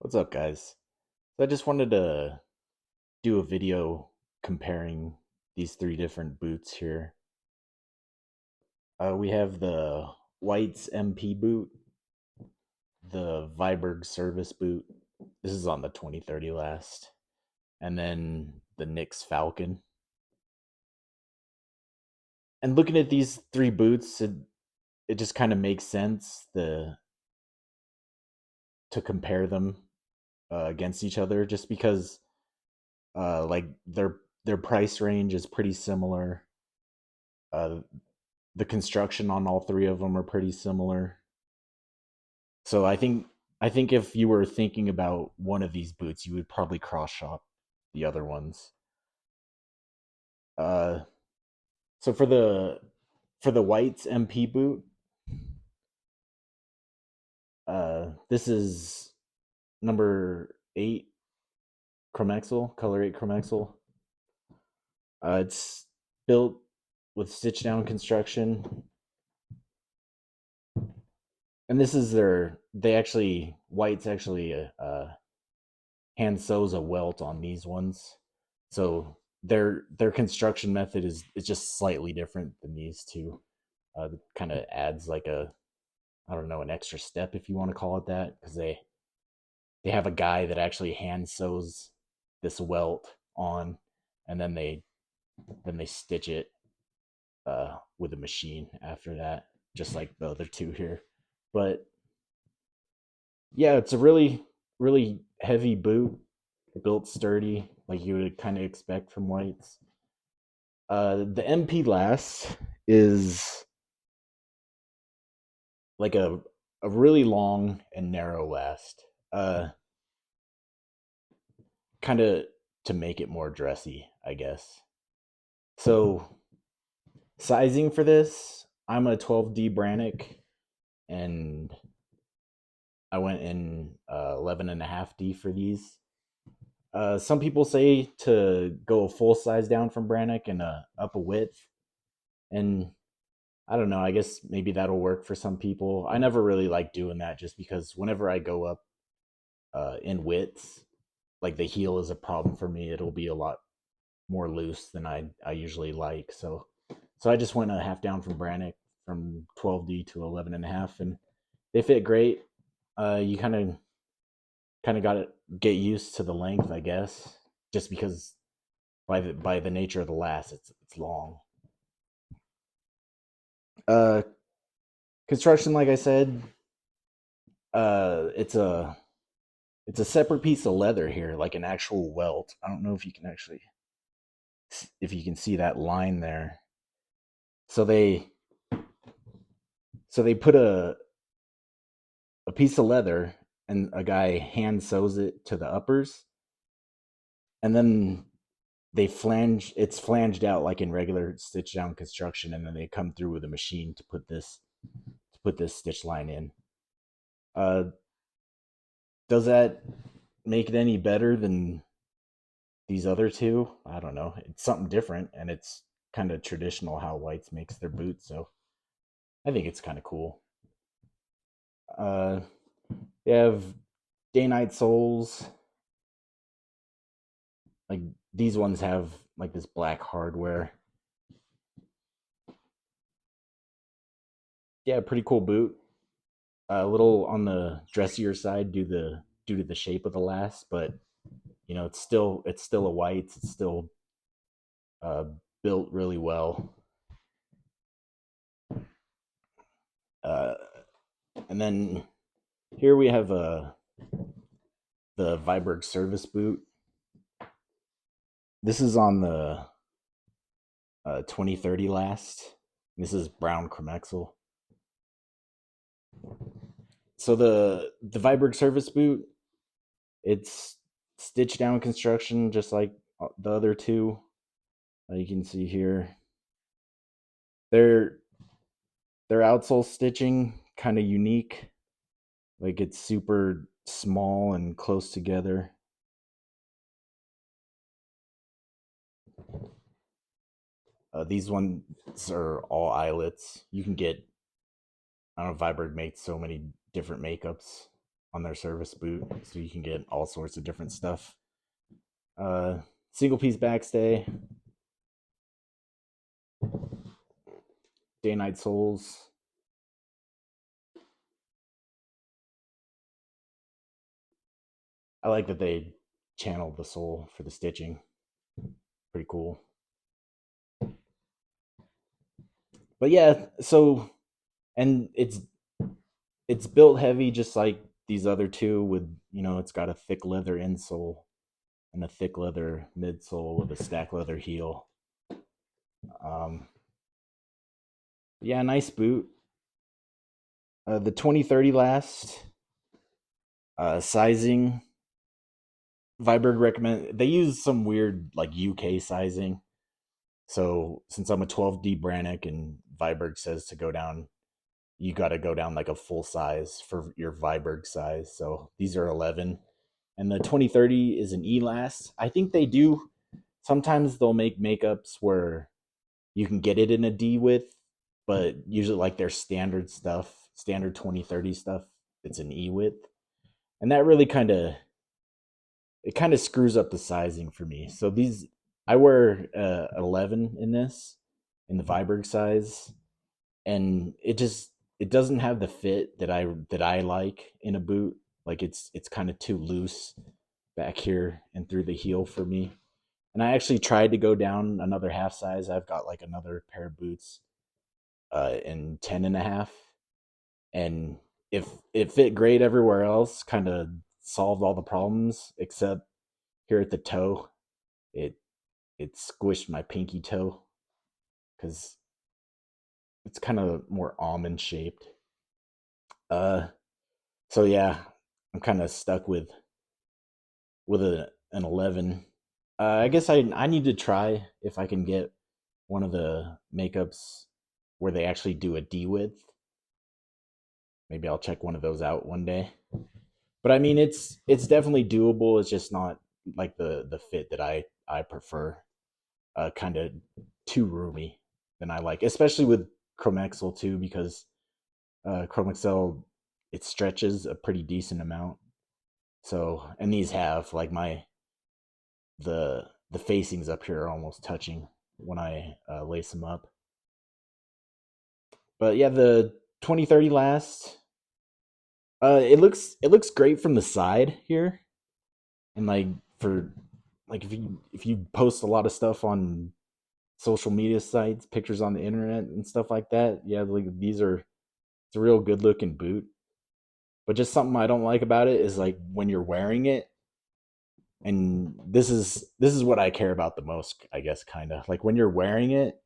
What's up, guys? So I just wanted to do a video comparing these three different boots here. We have the White's MP boot, the Viberg service boot. This is on the 2030 last, and then the Nyx Falcon. And looking at these three boots, it just kind of makes sense to compare them against each other, just because like their price range is pretty similar. Uh, the construction on all three of them are pretty similar. So I think if you were thinking about one of these boots, you would probably cross shop the other ones. Uh, so for the White's MP boot, this is number 8 Chromexel, color 8 Chromexel. It's built with stitch down construction, and this is White's actually hand sews a welt on these ones, so their construction method is just slightly different than these two. Kind of adds like a, I don't know, an extra step, if you want to call it that, because they have a guy that actually hand sews this welt on, and then they stitch it with a machine after that, just like the other two here. But yeah, it's a really heavy boot, built sturdy, like you would kind of expect from Whites. The MP last is like a really long and narrow last. Uh, Kind of to make it more dressy, I guess. So sizing for this, I'm a 12D Brannick, and I went in 11.5D for these. Some people say to go a full size down from Brannick and up a width, and I don't know. I guess maybe that'll work for some people. I never really like doing that, just because whenever I go up in widths, like the heel is a problem for me. It'll be a lot more loose than I usually like. So I just went a half down from Brannick, from 12D to 11.5, and they fit great. You kind of got to get used to the length, I guess, just because by the nature of the last, it's long. Uh, Construction, like I said, it's a separate piece of leather here, like an actual welt. I don't know if you can see that line there. So they put a piece of leather, and a guy hand sews it to the uppers, and then it's flanged out like in regular stitch down construction, and then they come through with a machine to put this stitch line in. Uh, does that make it any better than these other two? I don't know. It's something different, and it's kind of traditional how Whites makes their boots, so I think it's kind of cool. Uh, they have day night soles. Like, these ones have like this black hardware. Yeah, pretty cool boot. A little on the dressier side due to the shape of the last, but it's still a White. It's still uh, built really well. Uh, and then here we have the Viberg service boot. This is on the 2030 last. This is brown Chromexel. So the Viberg service boot, it's stitch down construction, just like the other two. You can see here. Their their outsole stitching kind of unique. Like, it's super small and close together. These ones are all eyelets. You can get, I don't know, Viberg makes so many different makeups on their service boot, so you can get all sorts of different stuff. Uh, Single piece backstay, day night soles. I like that they channeled the sole for the stitching. Pretty cool. But yeah, so and it's built heavy just like these other two with, it's got a thick leather insole and a thick leather midsole with a stack leather heel. Um, yeah, nice boot. The 2030 last sizing. Viberg recommend they use some weird like UK sizing. So since I'm a 12D Brannock and Viberg says to go down, you got to go down like a full size for your Viberg size. So these are 11, and the 2030 is an E last. I think they do. Sometimes they'll make makeups where you can get it in a D width, but usually like their standard stuff, standard 2030 stuff, it's an E width, and that really kind of screws up the sizing for me. So these I wear 11 in this in the Viberg size, and it doesn't have the fit that I like in a boot. Like it's kind of too loose back here and through the heel for me. And I actually tried to go down another half size. I've got like another pair of boots in 10 and a half, and if it fit great everywhere else, kind of solved all the problems except here at the toe. It it squished my pinky toe because it's kind of more almond shaped. Uh, so yeah, I'm kind of stuck with an 11. I guess I need to try if I can get one of the makeups where they actually do a D width. Maybe I'll check one of those out one day. But I mean, it's definitely doable. It's just not like the fit that I prefer. Kind of too roomy than I like, especially with Chromexcel too, because Chromexcel it stretches a pretty decent amount. So, and these have like the facings up here are almost touching when I lace them up. But yeah, the 2030 last, it looks great from the side here, and like for like if you post a lot of stuff on social media sites, pictures on the internet and stuff like that, yeah, like these are it's a real good looking boot. But just something I don't like about it is like when you're wearing it, and this is what I care about the most, I guess, kind of like when you're wearing it,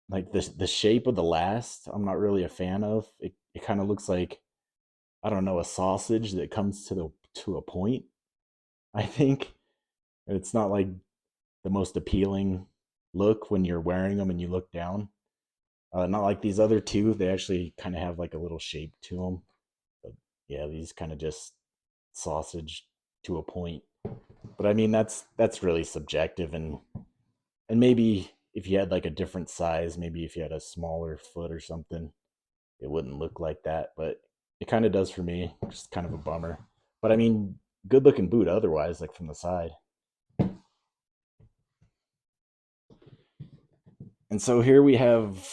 like the shape of the last, I'm not really a fan of. It kind of looks like, I don't know, a sausage that comes to a point. I think it's not like the most appealing look when you're wearing them and you look down. Not like these other two; they actually kind of have like a little shape to them. But yeah, these kind of just sausage to a point. But I mean, that's really subjective, and maybe if you had like a different size, maybe if you had a smaller foot or something, it wouldn't look like that. But it kind of does for me. Just kind of a bummer. But I mean, good looking boot otherwise, like from the side. And so here we have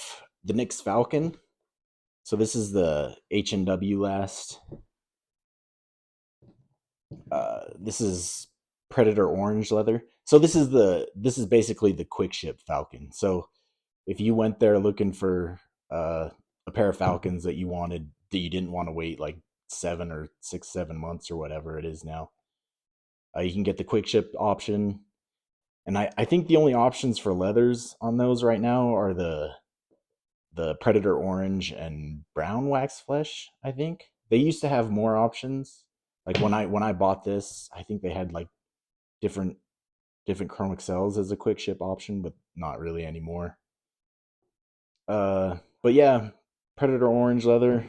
the Nyx Falcon. So this is the H&W last. This is Predator orange leather. So this is basically the quick ship Falcon. So if you went there looking for a pair of Falcons that you didn't want to wait like 7 or 6, 7 months or whatever it is now, you can get the quick ship option. And I think the only options for leathers on those right now are the Predator orange and brown wax flesh. I think they used to have more options. Like when I bought this, I think they had like different different chromic cells as a quick ship option, but not really anymore. But yeah, Predator orange leather.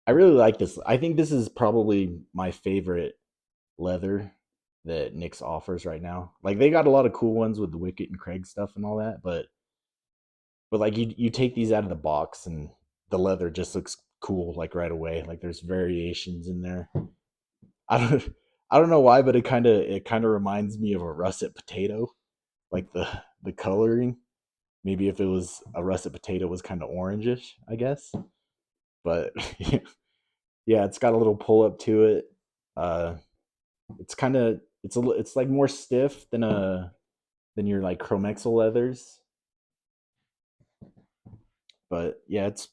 I really like this. I think this is probably my favorite leather that Nyx offers right now. Like they got a lot of cool ones with the Wicket and Craig stuff and all that, but like you take these out of the box and the leather just looks cool like right away. Like there's variations in there. I don't I don't know why, but it kind of reminds me of a russet potato, like the coloring. Maybe if it was a russet potato was kind of orangish, I guess. But yeah, it's got a little pull up to it. Uh, it's kind of it's like more stiff than your like Chromexel leathers, but yeah, it's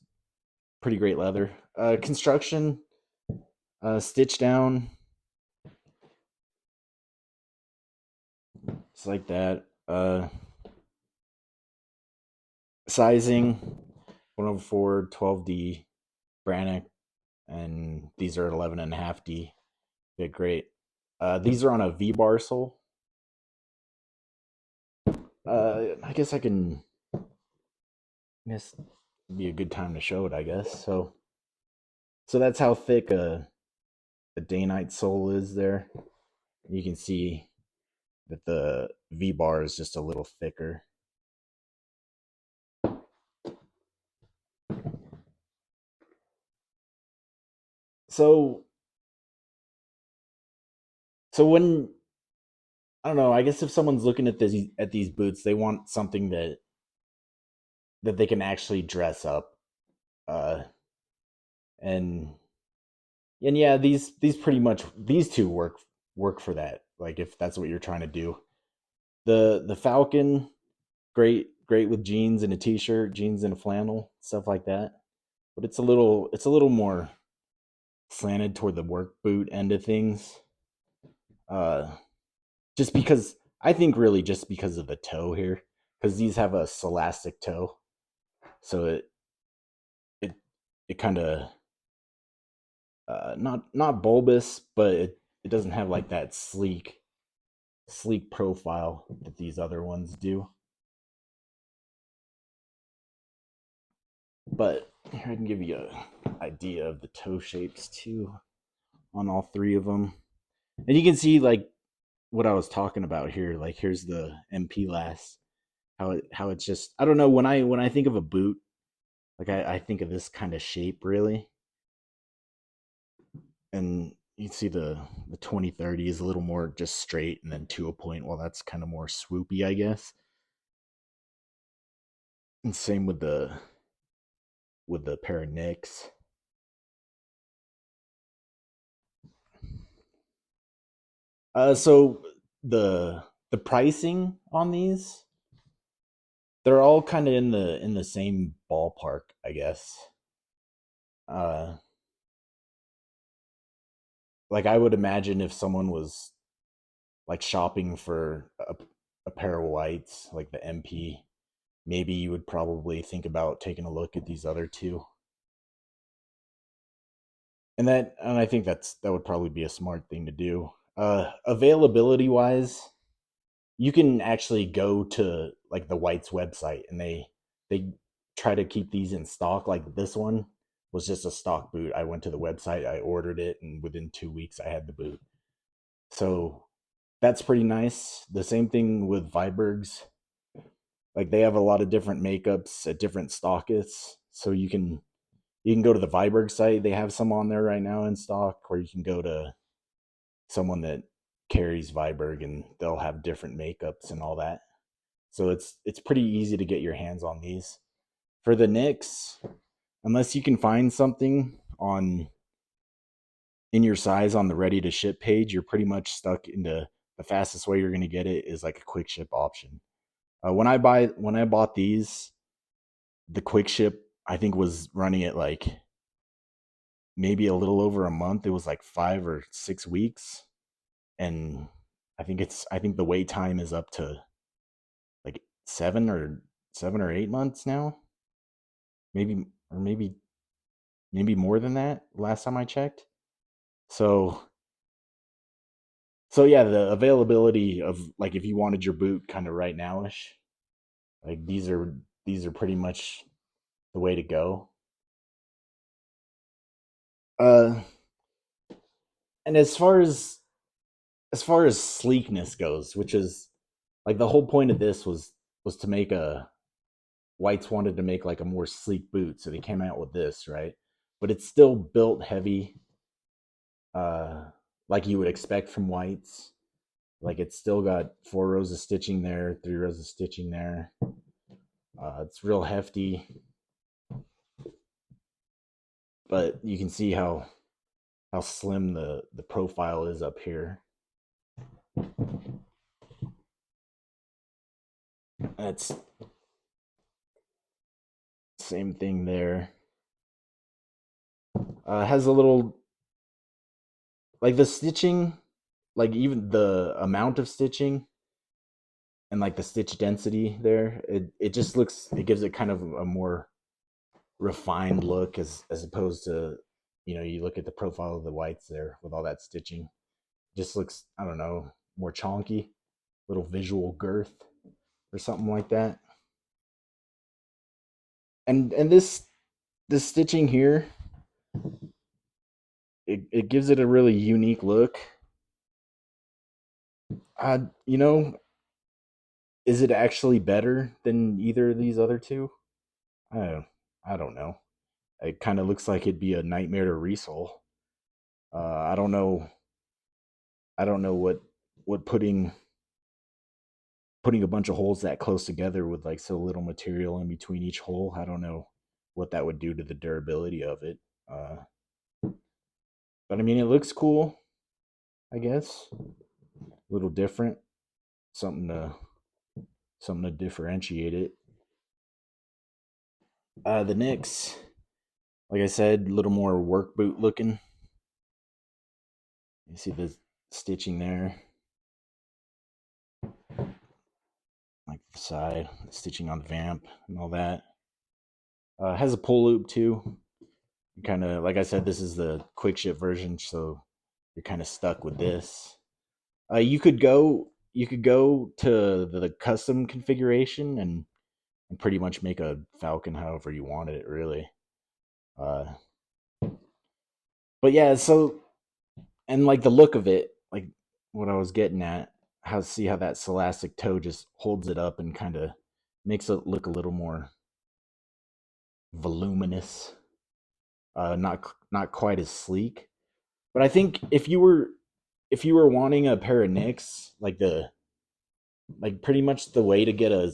pretty great leather. Construction, stitch down, it's like that. Sizing 104 12D Brannock, and these are 11.5D. They're great. These are on a V-bar sole. I guess I can. I guess it'd be a good time to show it. I guess so. That's how thick a day night sole is there. You can see that the V bar is just a little thicker. So when I don't know, I guess if someone's looking at these boots, they want something that they can actually dress up. Uh, and and yeah, these pretty much these two work for that. Like if that's what you're trying to do. The Falcon, great with jeans and a t-shirt, jeans and a flannel, stuff like that. But it's a little more slanted toward the work boot end of things. Uh, just because I think really just because of the toe here, because these have a celastic toe, so it it kind of not bulbous, but it doesn't have like that sleek profile that these other ones do. But here I can give you an idea of the toe shapes too on all three of them, and you can see like what I was talking about here. Like here's the MP last, how it's just I don't know when I think of a boot, like I think of this kind of shape really, and you see the 2030 is a little more just straight and then to a point. Well, that's kind of more swoopy, I guess. And same with the pair of Knicks. So the pricing on these, they're all kind of in the same ballpark, I guess. Uh, like I would imagine if someone was like shopping for a pair of whites, like the MP, maybe you would probably think about taking a look at these other two. And I think that would probably be a smart thing to do. Availability wise, you can actually go to like the White's website and they try to keep these in stock. Like this one was just a stock boot. I went to the website, I ordered it, and within 2 weeks I had the boot. So that's pretty nice. The same thing with Vibergs. Like they have a lot of different makeups at different stockists. So you can go to the Viberg site. They have some on there right now in stock, or you can go to someone that carries Viberg and they'll have different makeups and all that. So it's pretty easy to get your hands on these. For the Knicks, unless you can find something on in your size on the ready to ship page, you're pretty much stuck into the fastest way you're going to get it is like a quick ship option. When I bought these, the quick ship I think was running at like maybe a little over a month. It was like 5 or 6 weeks, and I think the wait time is up to like 7 or 8 months now. Maybe or maybe more than that. Last time I checked. So yeah, the availability of like if you wanted your boot kind of right nowish, like these are pretty much the way to go. Uh, and as far as sleekness goes, which is like the whole point of this was to make a Whites wanted to make like a more sleek boot, so they came out with this, right? but it's still built heavy, uh, like you would expect from whites. Like it's still got 4 rows of stitching there, 3 rows of stitching there. It's real hefty, but you can see how slim the profile is up here. That's same thing there. Has a little, like the stitching, like even the amount of stitching and like the stitch density there. It just looks, it gives it kind of a more refined look as opposed to, you look at the profile of the whites there with all that stitching. It just looks, I don't know, more chonky, little visual girth or something like that. And this stitching here, it gives it a really unique look. You know, is it actually better than either of these other two? I don't, I don't know. It kind of looks like it'd be a nightmare to resole. I don't know. I don't know what putting a bunch of holes that close together with like so little material in between each hole. I don't know what that would do to the durability of it. Uh, but I mean, it looks cool. I guess a little different. Something to something to differentiate it. The Knicks, like I said, a little more work boot looking. You see the stitching there, like the side, the stitching on the vamp and all that. Has a pull loop too. Kind of, like I said, this is the quick ship version, so you're kind of stuck with this. You could go to the custom configuration and pretty much make a Falcon however you wanted it, really. Uh, but yeah, so, and like the look of it, like what I was getting at, see how that celastic toe just holds it up and kind of makes it look a little more voluminous, not quite as sleek. But I think if you were wanting a pair of Knicks, like pretty much the way to get a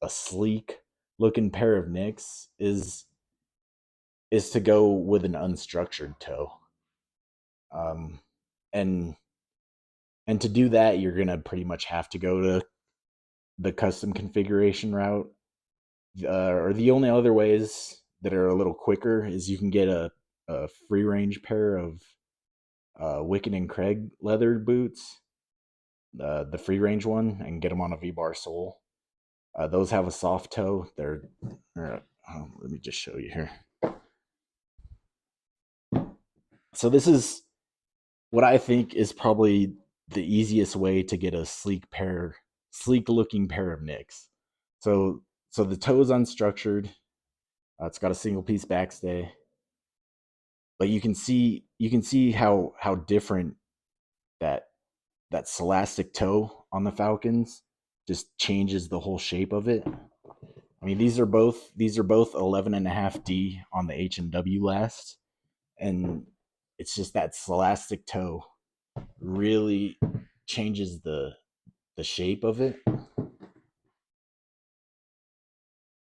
sleek looking pair of Knicks is to go with an unstructured toe. Um, and and to do that, you're gonna pretty much have to go to the custom configuration route. Or the only other ways that are a little quicker is you can get a free range pair of Wicked and Craig leather boots, the free range one, and get them on a V-bar sole. Those have a soft toe. Let me just show you here. So this is what I think is probably the easiest way to get a sleek looking pair of Knicks. So the toe is unstructured. It's got a single piece backstay, but you can see how different that that celastic toe on the Falcons just changes the whole shape of it. I mean, these are both 11.5D on the H&W last, and it's just that celastic toe really changes the shape of it.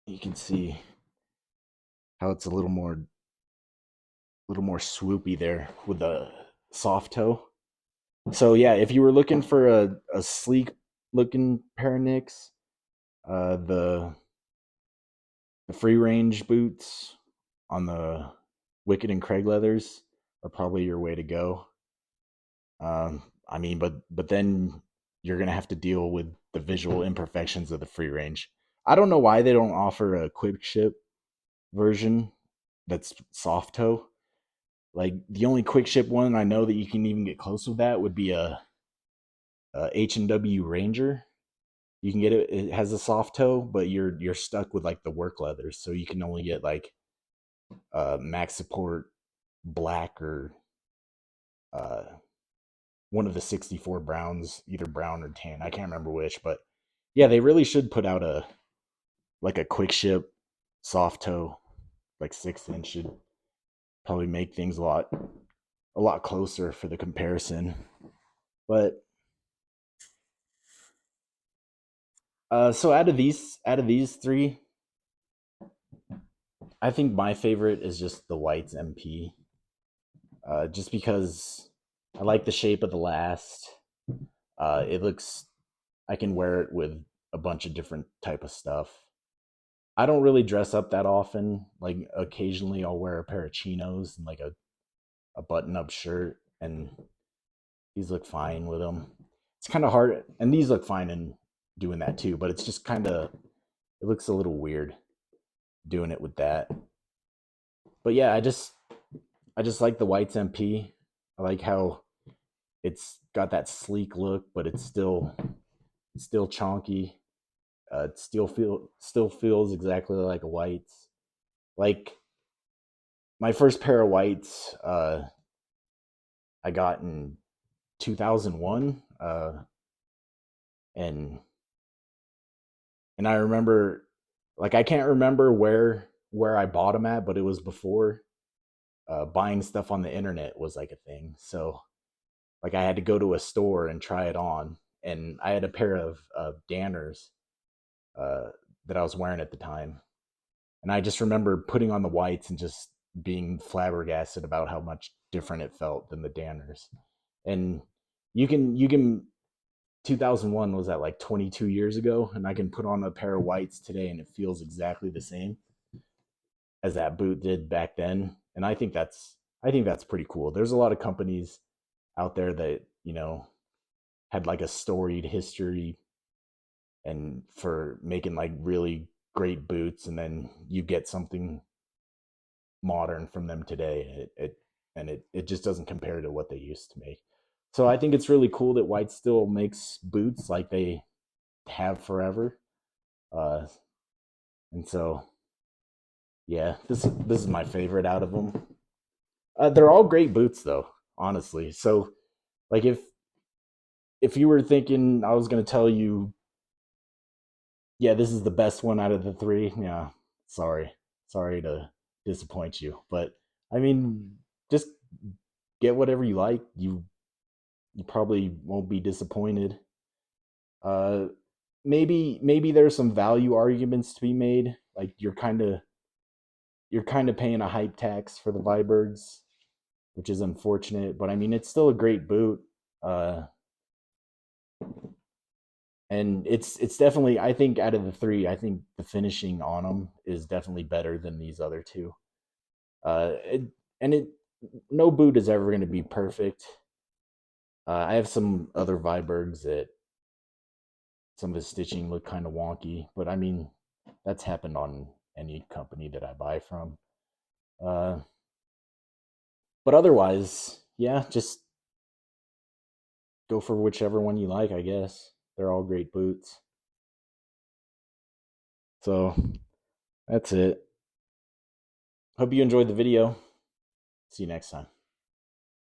You can see how it's a little more swoopy there with the soft toe. So yeah, if you were looking for a sleek looking pair of Knicks, the free range boots on the Wicked and Craig leathers are probably your way to go. I mean, but then you're gonna have to deal with the visual imperfections of the free range. I don't know why they don't offer a quick ship version that's soft toe. Like the only quick ship one I know that you can even get close with that would be a H&W Ranger. You can get it. It has a soft toe, but you're stuck with like the work leathers, so you can only get like max support black or uh, one of the 64 browns, either brown or tan. I can't remember which, but yeah, they really should put out a quick ship soft toe, like 6 inch. probably make things a lot closer for the comparison. But so out of these three, I think my favorite is just the whites MP. Just because I like the shape of the last. It looks I can wear it with a bunch of different type of stuff. I don't really dress up that often. Like occasionally I'll wear a pair of chinos and like a button up shirt, and these look fine with them. It's kind of hard, and these look fine in doing that too, but it's just kind of, it looks a little weird doing it with that. But yeah, I just like the whites MP. I like how it's got that sleek look, but it's still chonky. It still feels exactly like a whites. Like my first pair of whites, I got in 2001, and and I remember, like I can't remember where I bought them at, but it was before buying stuff on the internet was like a thing. So like I had to go to a store and try it on, and I had a pair of Danners uh, that I was wearing at the time, and I just remember putting on the whites and just being flabbergasted about how much different it felt than the Danners. And you can 2001 was that like 22 years ago, and I can put on a pair of whites today and it feels exactly the same as that boot did back then. And I think that's pretty cool. There's a lot of companies out there that, had like a storied history and for making like really great boots, and then you get something modern from them today. It just doesn't compare to what they used to make. So I think it's really cool that White still makes boots like they have forever. Uh, and so yeah, this is my favorite out of them. They're all great boots though, honestly. So like if you were thinking I was gonna tell you, yeah, this is the best one out of the three, yeah, sorry, sorry to disappoint you, but I mean, just get whatever you like. You probably won't be disappointed. Uh, maybe there's some value arguments to be made. Like you're kind of paying a hype tax for the Vibergs, which is unfortunate. But I mean, it's still a great boot, uh, and it's definitely. I think out of the three, I think the finishing on them is definitely better than these other two. It, and it no boot is ever going to be perfect. I have some other Vibergs that some of the stitching look kind of wonky, but I mean, that's happened on any company that I buy from. Uh, but otherwise, yeah, just go for whichever one you like, I guess. They're all great boots. So that's it. Hope you enjoyed the video. See you next time.